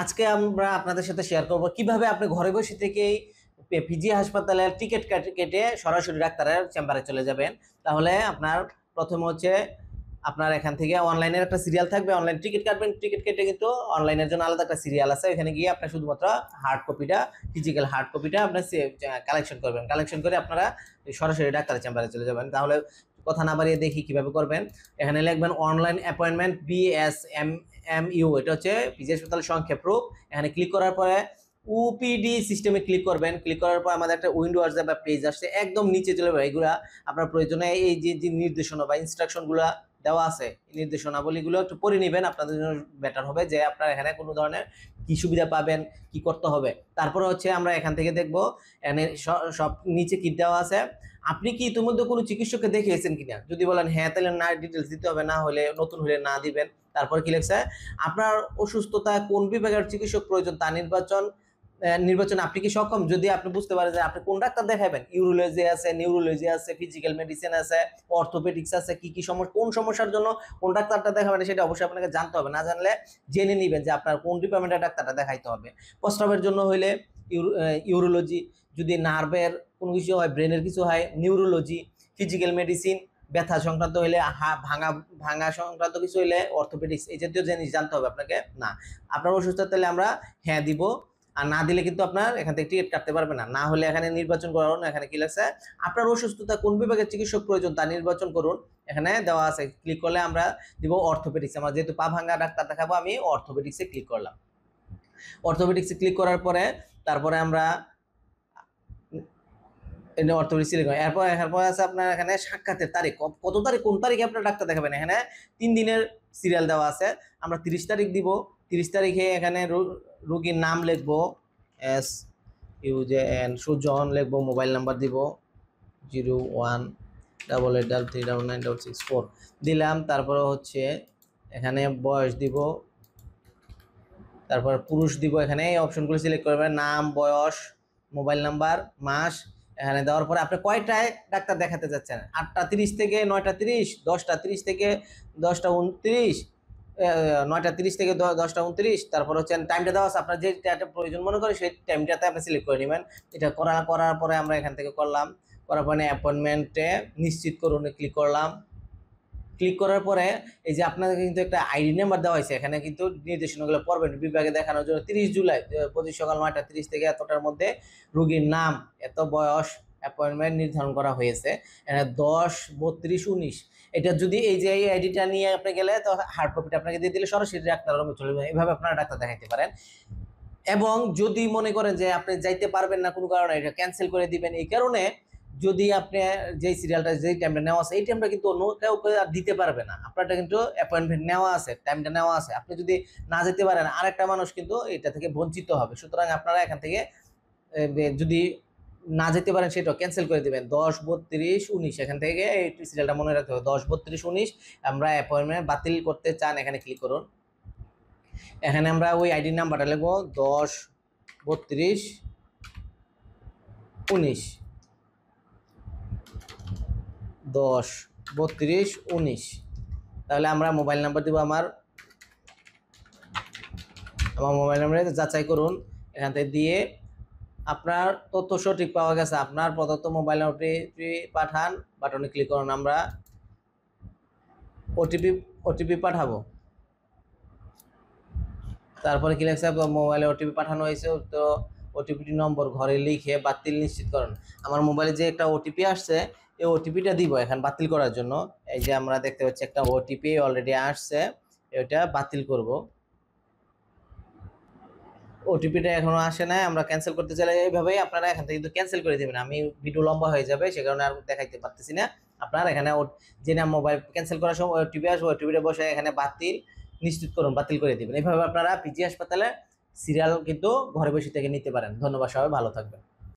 আজকে আমরা আপনাদের সাথে শেয়ার করব কিভাবে আপনি ঘরে বসে থেকেই পিজি হাসপাতালের টিকিট কেটে সরাসরি ডাক্তারের চেম্বারে চলে যাবেন। তাহলে আপনার প্রথমে হচ্ছে আপনার এখান থেকে অনলাইনের একটা সিরিয়াল থাকবে, অনলাইন টিকিট কাটবেন, টিকিট কেটে কিন্তু অনলাইনের জন্য আলাদা একটা সিরিয়াল আছে, এখানে গিয়ে আপনার শুধুমাত্র হার্ড কপিটা, ফিজিক্যাল হার্ড কপিটা আপনার কালেকশন করবেন। কালেকশন করে আপনারা সরাসরি ডাক্তারের চেম্বারে চলে যাবেন। তাহলে কথা না বাড়িয়ে দেখি কিভাবে করবেন। এখানে লিখবেন অনলাইন অ্যাপয়েন্টমেন্ট BSMMU, এটা হচ্ছে পিজি হাসপাতাল সংক্ষেপ রূপ। এখানে ক্লিক করার পরে ওপিডি সিস্টেমে ক্লিক করবেন। ক্লিক করার পর আমাদের একটা উইন্ডো আসবে বা পেজ আসছে, একদম নিচে চলে যাবে। এগুলা আপনার প্রয়োজনে এই যে নির্দেশনা বা ইনস্ট্রাকশনগুলো দেওয়া আছে, এই নির্দেশনাবলীগুলো একটু পড়ে নেবেন, আপনাদের জন্য বেটার হবে যে আপনারা এখানে কোনো ধরনের কি সুবিধা পাবেন, কি করতে হবে। তারপরে হচ্ছে আমরা এখান থেকে দেখব এখানে সব নিচে কি দেওয়া আছে, আপনি কি ইতিমধ্যে কোনো চিকিৎসককে দেখিয়েছেন কিনা। যদি বলেন হ্যাঁ, তাহলে না ডিটেলস দিতে হবে, না হলে নতুন হলে না দিবেন। তারপর কি লেখছে, আপনার অসুস্থতা কোন বিভাগের চিকিৎসক প্রয়োজন তা নির্বাচন আপনি কি সক্ষম। যদি আপনি বুঝতে পারেন যে আপনি কোন ডাক্তার দেখাবেন, ইউরোলজি আছে, নিউরোলজি আছে, ফিজিক্যাল মেডিসিন আছে, অর্থোপেডিক্স আছে, কি সমস্যা, কোন সমস্যার জন্য কোন ডাক্তারটা দেখাবেন সেটা অবশ্যই আপনাকে জানতে হবে। না জানলে জেনে নেবেন যে আপনার কোন ডিপার্টমেন্টের ডাক্তারটা দেখাইতে হবে। প্রস্রাবের জন্য হইলে ইউরোলজি, যদি নার্ভের কোনো কিছু হয়, ব্রেনের কিছু হয়, নিউরোলজি, ফিজিক্যাল মেডিসিন, ব্যথা সংক্রান্ত হইলে, ভাঙা ভাঙা সংক্রান্ত কিছু হইলে অর্থোপেডিক্স। এই জাতীয় জিনিস জানতে হবে আপনাকে। না আপনার অসুস্থ তাহলে আমরা হ্যাঁ দিব, আর না দিলে কিন্তু আপনার এখান থেকে টিকিট কাটতে পারবে না। না হলে এখানে নির্বাচন করুন। এখানে কি লেখছে, আপনার অসুস্থতা কোন বিভাগের চিকিৎসক প্রয়োজন তা নির্বাচন করুন, এখানে দেওয়া আছে। ক্লিক করলে আমরা দিব অর্থোপেডিক্স। আমরা যেহেতু পা ভাঙা ডাক্তার দেখাবো, আমি অর্থোপেডিক্সে ক্লিক করলাম। অর্থোপেডিক্সে ক্লিক করার পরে তারপরে আমরা অর্থোপেডিক্স সিলেক্ট করেন। এরপর আছে আপনার এখানে সাক্ষাতের তারিখ, কত তারিখ, কোন তারিখে আপনার ডাক্তার দেখাবেন। এখানে 3 দিনের সিরিয়াল দেওয়া আছে। আমরা 30 তারিখ দিব। 30 তারিখে এখানে রোগীর নাম লিখবো, SUJN সুজন লিখবো, মোবাইল নাম্বার দিব 0188339964 দিলাম। তারপরে হচ্ছে এখানে বয়স দিব, তারপর পুরুষ দিব। এখানে এই অপশনগুলো সিলেক্ট করবেন, নাম, বয়স, মোবাইল নাম্বার, মাস। এখানে দেওয়ার পরে আপনি কয়টায় ডাক্তার দেখাতে যাচ্ছেন, 8:30 থেকে 9:30, 10:30 থেকে 10:29, 9:30 থেকে 10:29। তারপর হচ্ছে টাইমটা দেওয়া আছে, আপনার যে টাইমটা প্রয়োজন মনে করে সেই টাইমটাতে আপনি সিলেক্ট করে নেবেন। এটা করার পরে আমরা এখান থেকে করার পরে অ্যাপয়েন্টমেন্টে নিশ্চিত করুন ক্লিক করলাম। ক্লিক করার পরে এই যে আপনাকে কিন্তু একটা আইডি নাম্বার দেওয়া হয়েছে, এখানে কিন্তু নির্দেশনাগুলো পড়বেন বিভাগে দেখানোর জন্য। 30 জুলাই 25 সকাল 9:30 থেকে এতটার মধ্যে রোগীর নাম, এত বয়স, অ্যাপয়েন্টমেন্ট নির্ধারণ করা হয়েছে। এখানে 10, 32, 19 এটা যদি এই যে এই আইডিটা নিয়ে আপনি গেলে তো হার্ড কপিটা আপনাকে দিয়ে দিলে সরাসরি ডাক্তার রুমে চলে যাবেন। এইভাবে আপনারা ডাক্তার দেখাইতে পারেন। এবং যদি মনে করেন যে আপনি যাইতে পারবেন না কোনো কারণে, এটা ক্যান্সেল করে দিবেন। এই কারণে যদি আপনি যেই সিরিয়ালটা যেই টাইমটা নেওয়া আছে এই টাইমটা কিন্তু অন্য কেউ আর দিতে পারবে না। আপনারটা কিন্তু অ্যাপয়েন্টমেন্ট নেওয়া আছে, টাইমটা নেওয়া আছে। আপনি যদি না যেতে পারেন আরেকটা মানুষ কিন্তু এটা থেকে বঞ্চিত হবে। সুতরাং আপনারা এখান থেকে যদি না যেতে পারেন সেটাও ক্যান্সেল করে দেবেন। 10, 32, 19 এখান থেকে এই সিরিয়ালটা মনে রাখতে হবে। 10, 32, 19 আমরা অ্যাপয়েন্টমেন্ট বাতিল করতে চান, এখানে ক্লিক করুন। এখানে আমরা ওই আইডি নাম্বারটা লিখবো 10, 32, 19, 10, 32, 19। তাহলে আমরা মোবাইল নাম্বার দিব, আমার মোবাইল নাম্বারে যাচাই করুন। এখান থেকে দিয়ে আপনার তথ্য সঠিক পাওয়া গেছে, আপনার প্রদত্ত মোবাইল নাম্বারটি পাঠান বাটনে ক্লিক করুন। আমরা ওটিপি পাঠাবো। তারপরে কি লেখছে, মোবাইলে ওটিপি পাঠানো হয়েছে, তো ওটিপিটি নম্বর ঘরে লিখে বাতিল নিশ্চিত করুন। আমার মোবাইলে যে একটা ওটিপি আসছে এই ওটিপিটা দিব এখন বাতিল করার জন্য। এই যে আমরা দেখতে পাচ্ছি একটা ওটিপি অলরেডি আসছে, এটা বাতিল করব। ওটিপিটা এখনো আসে নাই, আমরা ক্যান্সেল করতে চাইলে এইভাবেই আপনারা এখান থেকে কিন্তু ক্যান্সেল করে দেবেন। আমি ভিডিও লম্বা হয়ে যাবে সে কারণে আর দেখাইতে পারতেছি না। আপনারা এখানে যে না মোবাইল ক্যান্সেল করার সময় ওটিপি আসবে, ওটিপিটা বসে এখানে বাতিল নিশ্চিত করুন, বাতিল করে দেবেন। এইভাবে আপনারা পিজি হাসপাতালে সিরিয়াল কিন্তু ঘরে বসে থেকে নিতে পারেন। ধন্যবাদ, সবাই ভালো থাকবেন।